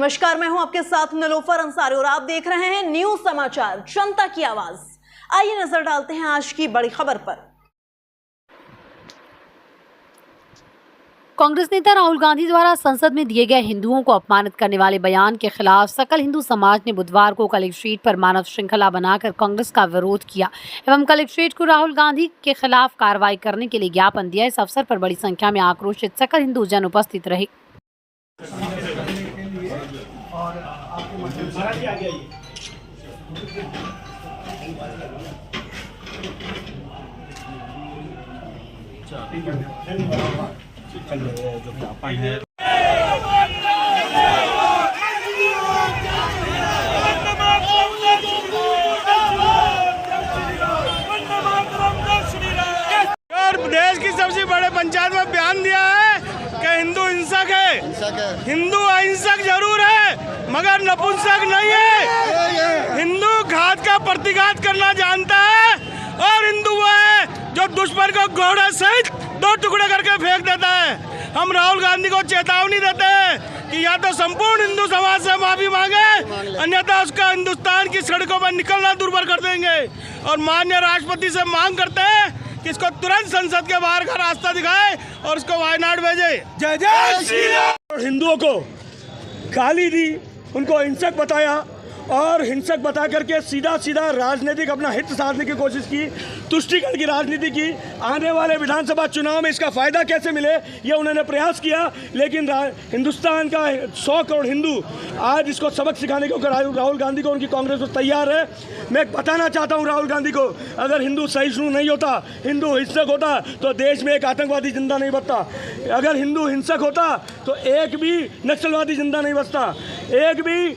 नमस्कार, मैं हूं आपके साथ निलोफर अंसारी और आप देख रहे हैं न्यूज समाचार जनता की आवाज। आइए नजर डालते हैं आज की बड़ी खबर पर। कांग्रेस नेता राहुल गांधी द्वारा संसद में दिए गए हिंदुओं को अपमानित करने वाले बयान के खिलाफ सकल हिंदू समाज ने बुधवार को कलेक्ट्रेट पर मानव श्रृंखला बनाकर कांग्रेस का विरोध किया एवं कलेक्ट्रेट को राहुल गांधी के खिलाफ कार्रवाई करने के लिए ज्ञापन दिया। इस अवसर पर बड़ी संख्या में आक्रोशित सकल हिंदू जन उपस्थित रहे। जो ज्ञापन है देश की सबसे बड़े पंचायत में बयान दिया है कि हिंदू हिंसक है, हिंदू अहिंसक जरूर है मगर नपुंसक नहीं है। हिंदू घात का प्रतिघात करना जानता है और हिंदू वो है जो दुश्मन को घोड़े सहित दो टुकड़े करके फेंक देता है। हम राहुल गांधी को चेतावनी देते हैं कि या तो संपूर्ण हिंदू समाज से माफी मांगे, अन्यथा उसका हिंदुस्तान की सड़कों पर निकलना दुर्भर कर देंगे। और माननीय राष्ट्रपति से मांग करते हैं कि इसको तुरंत संसद के बाहर का रास्ता दिखाए और उसको वायनाड भेजे। जय जय श्री राम। हिंदुओं को गाली दी, उनको हिंसक बताया और हिंसक बता करके सीधा सीधा राजनीतिक अपना हित साधने की कोशिश की, तुष्टीकरण की राजनीति की। आने वाले विधानसभा चुनाव में इसका फायदा कैसे मिले ये उन्होंने प्रयास किया, लेकिन हिंदुस्तान का 100 करोड़ हिंदू आज इसको सबक सिखाने को राहुल गांधी को उनकी कांग्रेस को तैयार है। मैं बताना चाहता हूं राहुल गांधी को, अगर हिंदू सहिष्णु नहीं होता, हिंदू हिंसक होता तो देश में एक आतंकवादी जिंदा नहीं बचता। अगर हिंदू हिंसक होता तो एक भी नक्सलवादी जिंदा नहीं बचता, एक भी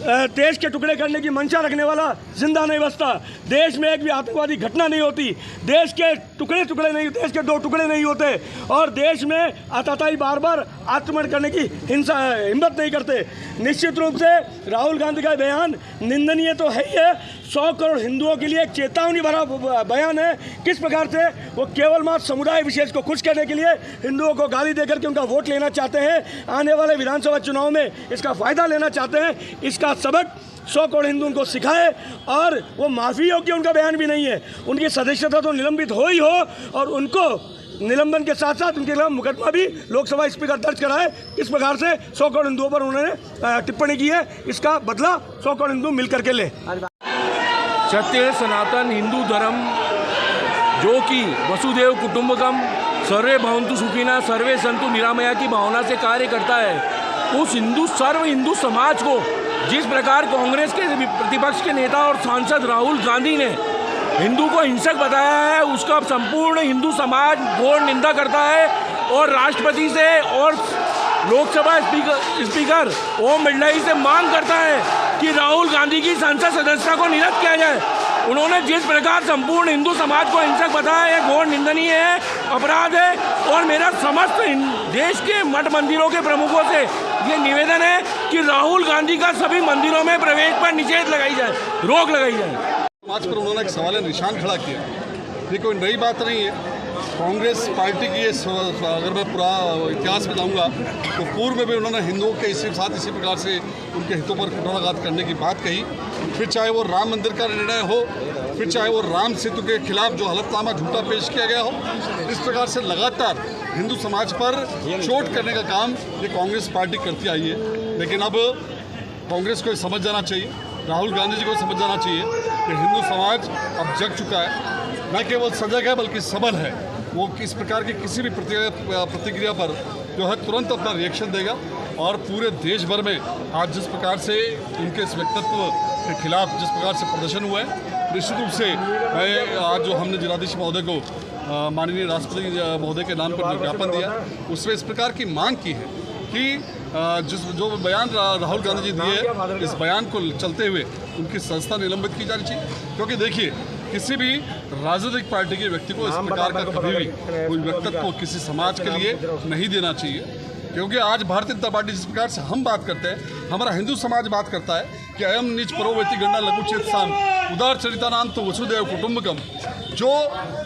देश के टुकड़े करने की मंशा रखने वाला जिंदा नहीं बचता, देश में एक भी आतंकवादी घटना नहीं होती, देश के टुकड़े नहीं, देश के 2 टुकड़े नहीं होते और देश में आतताई बार बार आक्रमण करने की हिम्मत नहीं करते। निश्चित रूप से राहुल गांधी का बयान निंदनीय तो है ही है, 100 करोड़ हिंदुओं के लिए एक चेतावनी भरा बयान है। किस प्रकार से वो केवल मात्र समुदाय विशेष को खुश करने के लिए हिंदुओं को गाली देकर के उनका वोट लेना चाहते हैं, आने वाले विधानसभा चुनाव में इसका फायदा लेना चाहते हैं। इसका सबक 100 करोड़ हिंदू उनको सिखाए और वो माफ़ी योग्य उनका बयान भी नहीं है, उनकी सदस्यता तो निलंबित हो ही हो और उनको निलंबन के साथ साथ उनके खिलाफ मुकदमा भी लोकसभा स्पीकर दर्ज कराए। इस प्रकार से 100 करोड़ हिंदुओं पर उन्होंने टिप्पणी की है, इसका बदला 100 करोड़ हिंदू मिल करके ले। सत्य सनातन हिंदू धर्म जो कि वसुदेव कुटुंबकम सर्वे भवन्तु सुखिनः सर्वे सन्तु निरामया की भावना से कार्य करता है, उस सर्व हिंदू समाज को जिस प्रकार कांग्रेस के प्रतिपक्ष के नेता और सांसद राहुल गांधी ने हिंदू को हिंसक बताया है, उसका संपूर्ण हिंदू समाज घोर निंदा करता है और राष्ट्रपति से और लोकसभा स्पीकर ओम बिरला से मांग करता है कि राहुल गांधी की संसद सदस्यता को निरस्त किया जाए। उन्होंने जिस प्रकार संपूर्ण हिंदू समाज को हिंसक बताया है, घोर निंदनीय है, अपराध है और मेरा समस्त देश के मठ मंदिरों के प्रमुखों से ये निवेदन है कि राहुल गांधी का सभी मंदिरों में प्रवेश पर निषेध लगाई जाए, रोक लगाई जाए। समाज पर उन्होंने एक सवाल निशान खड़ा किया। ये कोई नई बात नहीं है, कांग्रेस पार्टी की अगर मैं पूरा इतिहास बताऊंगा तो पूर्व में भी उन्होंने हिंदुओं के इसी प्रकार से उनके हितों पर कुठाराघात करने की बात कही। फिर चाहे वो राम मंदिर का निर्णय हो, फिर चाहे वो राम सेतु के खिलाफ जो हलफनामा झूठा पेश किया गया हो, इस प्रकार से लगातार हिंदू समाज पर चोट करने का काम ये कांग्रेस पार्टी करती आई है। लेकिन अब कांग्रेस को समझ जाना चाहिए, राहुल गांधी जी को समझ जाना चाहिए कि हिंदू समाज अब जग चुका है, न केवल सजग है बल्कि सबल है। वो इस प्रकार की किसी भी प्रतिक्रिया पर जो है तुरंत अपना रिएक्शन देगा और पूरे देश भर में आज जिस प्रकार से उनके इस व्यक्तित्व के खिलाफ जिस प्रकार से प्रदर्शन हुआ है, निश्चित रूप से मैं आज जो हमने जिलाधीश महोदय को माननीय राष्ट्रपति महोदय के नाम पर ज्ञापन दिया, उसमें इस प्रकार की मांग की है कि जो बयान राहुल गांधी जी दिए, इस बयान को चलते हुए उनकी संस्था निलंबित की जानी चाहिए। क्योंकि देखिए, किसी भी राजनीतिक पार्टी के व्यक्ति को इस प्रकार का कभी भी कोई व्यक्तित्व किसी समाज के लिए नहीं देना चाहिए। क्योंकि आज भारतीय जनता पार्टी जिस प्रकार से हम बात करते हैं, हमारा हिंदू समाज बात करता है कि अयम नीच परोवेति गणना लघु चेत साम उदार चरितानाम तो वसुदेव कुटुंबकम। जो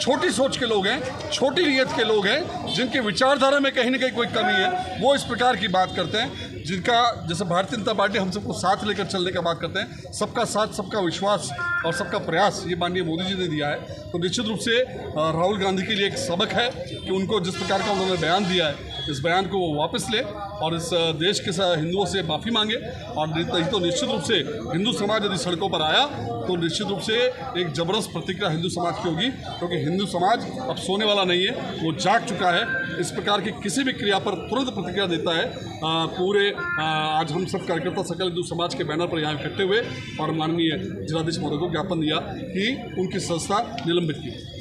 छोटी सोच के लोग हैं, छोटी नीयत के लोग हैं, जिनके विचारधारा में कहीं ना कहीं कोई कमी है, वो इस प्रकार की बात करते हैं। जिनका जैसे भारतीय जनता पार्टी हम सबको साथ लेकर चलने का बात करते हैं, सबका साथ, सबका विश्वास और सबका प्रयास ये माननीय मोदी जी ने दिया है। तो निश्चित रूप से राहुल गांधी के लिए एक सबक है कि उनको जिस प्रकार का उन्होंने बयान दिया है, इस बयान को वो वापस ले और इस देश के हिंदुओं से माफ़ी मांगे। और नहीं तो निश्चित रूप से हिंदू समाज यदि सड़कों पर आया तो निश्चित रूप से एक ज़बरदस्त प्रतिक्रिया हिंदू समाज की होगी, क्योंकि हिंदू समाज अब सोने वाला नहीं है, वो जाग चुका है। इस प्रकार की किसी भी क्रिया पर तुरंत प्रतिक्रिया देता है। आज हम सब कार्यकर्ता सकल हिंदू समाज के बैनर पर यहाँ इकट्ठे हुए और माननीय जिलाधीश महोदय को ज्ञापन दिया कि उनकी संस्था निलंबित की।